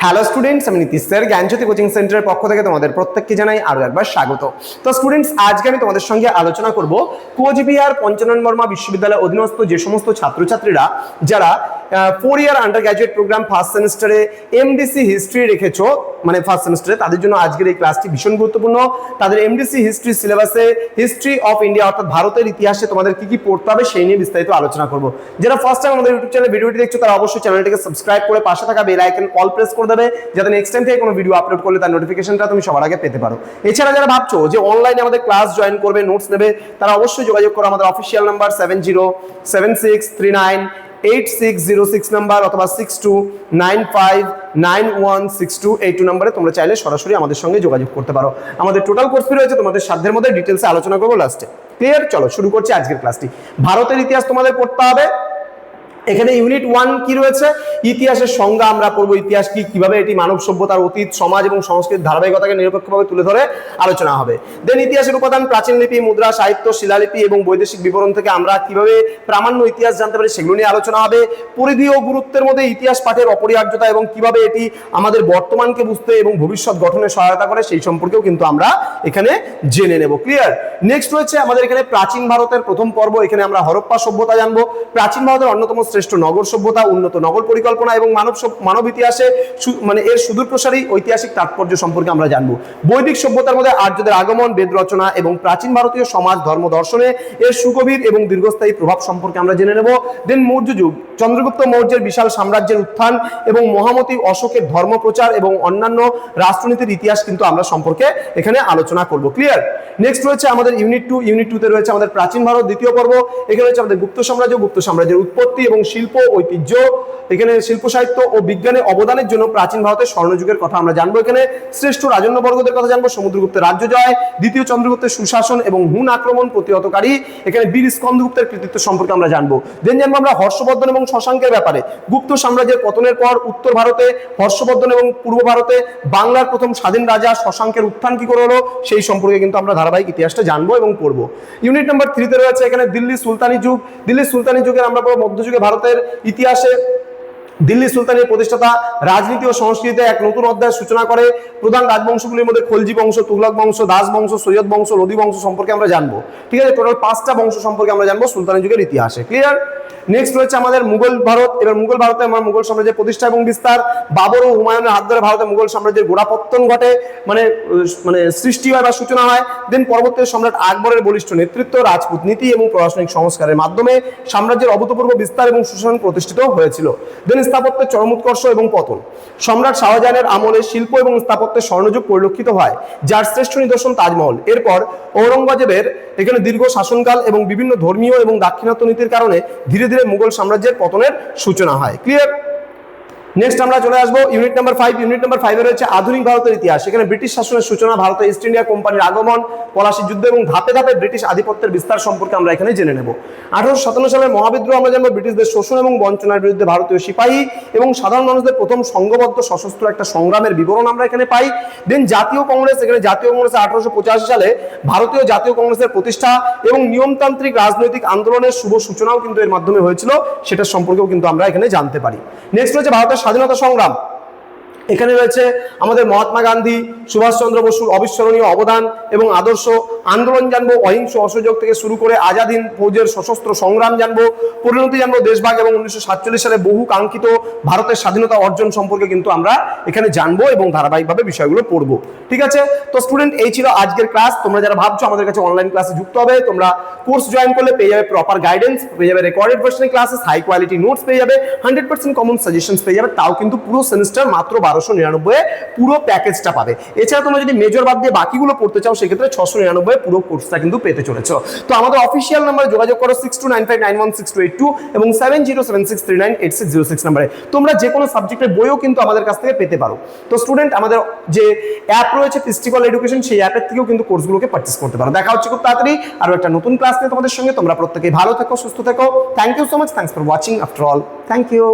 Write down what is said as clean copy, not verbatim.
Hello students, আমি Nitish sir জ্ঞানজ্যোতি coaching সেন্টারের পক্ষ থেকে তোমাদের প্রত্যেককে জানাই আরো একবার স্বাগত। তো স্টুডেন্টস, আজকে আমি তোমাদের সঙ্গে আলোচনা করব কোচবিহার পঞ্চানন বর্মা বিশ্ববিদ্যালয়ের অধীনস্থ যে সমস্ত ছাত্রছাত্রীরা যারা 4 year under graduate program first সেমিস্টারে এমডিসি হিস্ট্রি রেখেছো, মানে ফার্স্ট সেমিস্টারে, তাদের জন্য আজকের এই ক্লাসটি ভীষণ গুরুত্বপূর্ণ। তাদের এমডিসি হিস্ট্রি সিলেবাসে হিস্ট্রি অফ ইন্ডিয়া অর্থাৎ ভারতের ইতিহাসে তোমাদের কি কি পড়তে হবে সেই নিয়ে বিস্তারিত আলোচনা করব। যারা ফার্স্ট টাইম আমাদের ইউটিউব চ্যানেলে ভিডিওটি দেখছো তারা অবশ্যই চ্যানেলটিকে সাবস্ক্রাইব করে পাশে থাকা বেল আইকন অল প্রেস করে দেবে, যাতে নেক্সট টাইম থেকে কোনো ভিডিও আপলোড করলে তার নোটিফিকেশনটা তুমি সবার আগে পেতে পারো। এছাড়া যারা ভাবছো যে অনলাইনে আমাদের ক্লাস জয়েন করবে, নোটস নেবে, তারা অবশ্যই যোগাযোগ করো আমাদের অফিসিয়াল নাম্বার 7076398606 নাম্বার অথবা 62959162 এই 2 নম্বরে তোমরা চাইলে সরাসরি আমাদের সঙ্গে যোগাযোগ করতে পারো। আমাদের টোটাল কোর্স ফি রয়েছে তোমাদের সাধ্যের মধ্যে, ডিটেলসে আলোচনা করবো লাস্টে। ক্লিয়ার? চলো শুরু করছি আজকের ক্লাসটি। ভারতের ইতিহাস তোমাদের পড়তে হবে। এখানে ইউনিট 1 কি রয়েছে? ইতিহাসের সংজ্ঞা আমরা পড়বো। ইতিহাস কি, কিভাবে এটি মানব সভ্যতার অতীত, সমাজ এবং সংস্কৃতির ধারাবাহিকতাকে নিরপেক্ষভাবে তুলে ধরে আলোচনা হবে। দেন ইতিহাসের উপাদান, প্রাচীন লিপি, মুদ্রা, সাহিত্য, শিলালিপি এবং বৈদেশিক বিবরণ থেকে আমরা কিভাবে প্রামাণ্য ইতিহাস জানতে পারি সেগুলো নিয়ে আলোচনা হবে। পরিধি ও গুরুত্বের মধ্যে ইতিহাস পাঠের অপরিহার্যতা এবং কিভাবে এটি আমাদের বর্তমানকে বুঝতে এবং ভবিষ্যৎ গঠনে সহায়তা করে সেই সম্পর্কেও কিন্তু আমরা এখানে জেনে নেব। ক্লিয়ার? নেক্সট রয়েছে আমাদের এখানে প্রাচীন ভারতের প্রথম পর্ব। এখানে আমরা হরপ্পা সভ্যতা জানবো। প্রাচীন ভারতের অন্যতম শ্রেষ্ঠ নগর সভ্যতা, উন্নত নগর পরিকল্পনা এবং মানব ইতিহাসে মানে এর সুদূর প্রসারী ঐতিহাসিক তাৎপর্য সম্পর্কে আমরা জানবো। বৈদিক সভ্যতার মধ্যে আর্যদের আগমন, বেদ রচনা এবং প্রাচীন ভারতীয় সমাজ ধর্ম দর্শনে এর সুগভীর এবং দীর্ঘস্থায়ী প্রভাব সম্পর্কে আমরা জেনে নেব। দেন মৌর্য যুগ, চন্দ্রগুপ্ত মৌর্যের বিশাল সাম্রাজ্যের উত্থান এবং মহামতি অশোকের ধর্মপ্রচার এবং অন্যান্য রাষ্ট্রনীতির ইতিহাস কিন্তু আমরা সম্পর্কে এখানে আলোচনা করব। ক্লিয়ার? নেক্সট রয়েছে আমাদের ইউনিট 2। ইউনিট 2 তে রয়েছে আমাদের প্রাচীন ভারত দ্বিতীয় পর্ব। এখানে রয়েছে আমাদের গুপ্ত সাম্রাজ্য, গুপ্ত সাম্রাজ্যের উৎপত্তি এবং শিল্প ঐতিহ্য। এখানে শিল্প সাহিত্য ও বিজ্ঞানে অবদানের জন্য প্রাচীন ভারতের স্বর্ণযুগের কথা আমরা জানবো। এখানে শ্রেষ্ঠ রাজন্যবর্গদের কথা জানবো, সমুদ্রগুপ্তের রাজ্য জয়, দ্বিতীয় চন্দ্রগুপ্তের সুশাসন এবং হুন আক্রমণ প্রতিহতকারী। এখানে বীর স্কন্দগুপ্তের কৃতিত্ব সম্পর্কে আমরা জানবো। দেন জানবো আমরা হর্ষবর্ধন এবং শশাঙ্কের ব্যাপারে। গুপ্ত সাম্রাজ্যের পতনের পর উত্তর ভারতে হর্ষবর্ধন এবং পূর্ব ভারতে বাংলার প্রথম স্বাধীন রাজা শশাঙ্কের উত্থান কি করে হলো সেই সম্পর্কে কিন্তু আমরা ধারাবাহিক ইতিহাসটা জানবো এবং পড়বো। ইউনিট নাম্বার 3 তে রয়েছে এখানে দিল্লি সুলতানি যুগ। দিল্লি সুলতানি যুগের আমরা পড়বো মধ্যযুগে ভারতের ইতিহাসে দিল্লি সুলতানের প্রতিষ্ঠাতা রাজনীতি ও সংস্কৃতিতে এক নতুন অধ্যায়ের সূচনা করে। প্রধান রাজবংশগুলির মধ্যে খলজি বংশ, তুগলক বংশ, দাস বংশ, সৈয়দ বংশ, লোদি বংশ সম্পর্কে আমরা জানবো। ঠিক আছে? টোটাল 5টা বংশ সম্পর্কে আমরা জানবো সুলতানি যুগের ইতিহাসে। ক্লিয়ার? নেক্সট রয়েছে আমাদের মুঘল ভারত। এবার মুঘল ভারতে আমরা মুঘল সাম্রাজ্যের প্রতিষ্ঠা এবং বিস্তার। বাবর ও হুমায়ুনের হাত ধরে ভারতে মুঘল সাম্রাজ্যের গোড়াপত্তন ঘটে, মানে সৃষ্টি হয় বা সূচনা হয়। দেন পরবর্তী সম্রাট আকবরের বলিষ্ঠ নেতৃত্ব, রাজপুত নীতি এবং প্রশাসনিক সংস্কারের মাধ্যমে সাম্রাজ্যের অভূতপূর্ব বিস্তার এবং সুশাসন প্রতিষ্ঠিত হয়েছিল। দেন স্থাপত্যের চরম উৎকর্ষ এবং পতন। সম্রাট শাহজাহানের আমলে শিল্প এবং স্থাপত্যের স্বর্ণযুগ পরিলক্ষিত হয়, যার শ্রেষ্ঠ নিদর্শন তাজমহল। এরপর ঔরঙ্গজেবের এখানে দীর্ঘ শাসনকাল এবং বিভিন্ন ধর্মীয় এবং দাক্ষিণাত্য নীতির কারণে ধীরে ধীরে মুঘল সাম্রাজ্যের পতনের সূচনা হয়। ক্লিয়ার? নেক্সট আমরা চলে আসবো ইউনিট নাম্বার 5। ইউনিট নাম্বার 5 এ রয়েছে আধুনিক ভারতের ইতিহাস। এখানে ব্রিটিশ শাসনের সূচনা, ভারতে ইস্ট ইন্ডিয়া কোম্পানির আগমন, পলাশী যুদ্ধ এবং ধাপে ধাপে ব্রিটিশ আধিপত্যের বিস্তার সম্পর্কে আমরা এখানে জেনে নেব। 1857 সালের মহাবিদ্রোহ আমরা জানবো। ব্রিটিশদের শোষণ এবং বঞ্চনার বিরুদ্ধে ভারতীয় সিপাহী এবং সাধারণ মানুষদের প্রথম সংঘবদ্ধ সশস্ত্র একটা সংগ্রামের বিবরণ আমরা এখানে পাই। দেন জাতীয় কংগ্রেস। এখানে জাতীয় কংগ্রেসে 1885 সালে ভারতীয় জাতীয় কংগ্রেসের প্রতিষ্ঠা এবং নিয়মতান্ত্রিক রাজনৈতিক আন্দোলনের শুভ সূচনাও কিন্তু এর মাধ্যমে হয়েছিল, সেটার সম্পর্কেও কিন্তু আমরা এখানে জানতে পারি। নেক্সট রয়েছে ভারতের স্বাধীনতা সংগ্রাম। এখানে রয়েছে আমাদের মহাত্মা গান্ধী, সুভাষচন্দ্র বসুর অবিস্মরণীয় অবদান এবং আদর্শ আন্দোলন জানবো। অহিংস অসহযোগ থেকে শুরু করে আজাদ হিন্দ ফৌজের সশস্ত্র সংগ্রাম জানবো। পরিণতি জানবো দেশভাগ এবং 1947 সালে বহু কাঙ্ক্ষিত ভারতের স্বাধীনতা অর্জন সম্পর্কে কিন্তু আমরা এখানে জানবো এবং ধারাবাহিকভাবে বিষয়গুলো পড়বো। ঠিক আছে? তো স্টুডেন্ট, এই ছিল আজকের ক্লাস। তোমরা যারা ভাবছো আমাদের কাছে অনলাইন ক্লাসে যুক্ত হবে, তোমরা কোর্স জয়েন করলে পেয়ে যাবে প্রপার গাইডেন্স, পেয়ে যাবে recorded version classes, high quality notes পেয়ে যাবে, 100% কমন সাজেশনস পেয়ে যাবে, তাও কিন্তু পুরো সেমিস্টার মাত্র 1299 পুরো প্যাকেজটা পাবে। এছাড়া তোমরা যদি মেজর বাদ দিয়ে বাকিগুলো পড়তে চাও সেক্ষেত্রে 699 পুরো কোর্সটা কিন্তু পেতে চলেছো। তো আমাদের অফিসিয়াল নাম্বারে যোগাযোগ করো 6295916282 এবং 7076398606 নম্বরে। তোমরা যে কোনো সাবজেক্টের বইও কিন্তু আমাদের কাছ থেকে পেতে পারো। তো স্টুডেন্ট, আমাদের যে অ্যাপ রয়েছে ফিস্টিকল এডুকেশন, সেই অ্যাপের থেকেও কিন্তু কোর্সগুলোকে পারচেজ করতে পারো। দেখা হচ্ছে খুব তাড়াতাড়ি আরো একটা নতুন ক্লাস নিয়ে তোমাদের সঙ্গে। তোমরা প্রত্যেকেই ভালো থেকো, সুস্থ থেকো। Thank you so much. Thanks for watching after all. Thank you.